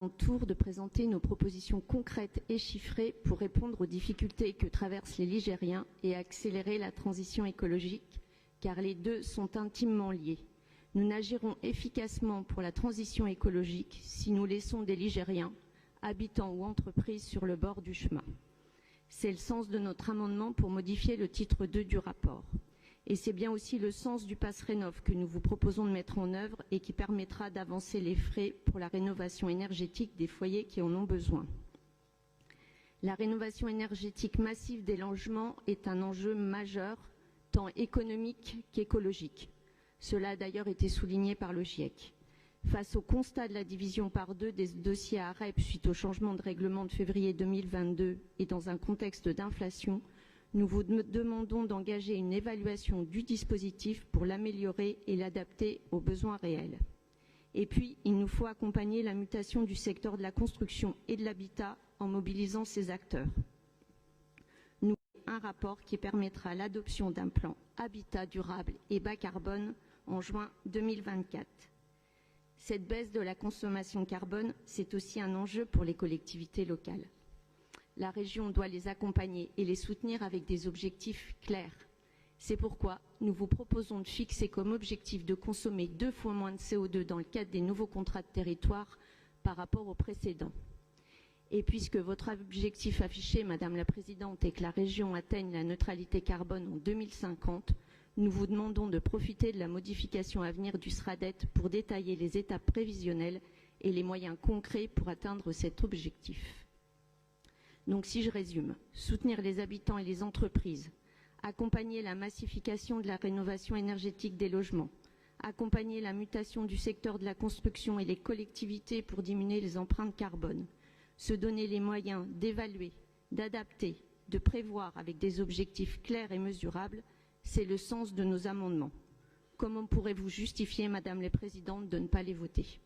tour de présenter nos propositions concrètes et chiffrées pour répondre aux difficultés que traversent les Ligériens et accélérer la transition écologique, car les deux sont intimement liés. Nous n'agirons efficacement pour la transition écologique si nous laissons des Ligériens, habitants ou entreprises, sur le bord du chemin. C'est le sens de notre amendement pour modifier le titre 2 du rapport. Et c'est bien aussi le sens du Pass Rénov' que nous vous proposons de mettre en œuvre et qui permettra d'avancer les frais pour la rénovation énergétique des foyers qui en ont besoin. La rénovation énergétique massive des logements est un enjeu majeur, tant économique qu'écologique. Cela a d'ailleurs été souligné par le GIEC. Face au constat de la division par deux des dossiers à REP suite au changement de règlement de février 2022 et dans un contexte d'inflation, nous vous demandons d'engager une évaluation du dispositif pour l'améliorer et l'adapter aux besoins réels. Et puis, il nous faut accompagner la mutation du secteur de la construction et de l'habitat en mobilisant ces acteurs. Nous avons un rapport qui permettra l'adoption d'un plan habitat durable et bas carbone en juin 2024. Cette baisse de la consommation carbone, c'est aussi un enjeu pour les collectivités locales. La région doit les accompagner et les soutenir avec des objectifs clairs. C'est pourquoi nous vous proposons de fixer comme objectif de consommer 2 fois moins de CO2 dans le cadre des nouveaux contrats de territoire par rapport aux précédents. Et puisque votre objectif affiché, Madame la Présidente, est que la région atteigne la neutralité carbone en 2050, nous vous demandons de profiter de la modification à venir du SRADET pour détailler les étapes prévisionnelles et les moyens concrets pour atteindre cet objectif. Donc si je résume, soutenir les habitants et les entreprises, accompagner la massification de la rénovation énergétique des logements, accompagner la mutation du secteur de la construction et les collectivités pour diminuer les empreintes carbone, se donner les moyens d'évaluer, d'adapter, de prévoir avec des objectifs clairs et mesurables, c'est le sens de nos amendements. Comment pourrez-vous justifier, Madame la Présidente, de ne pas les voter ?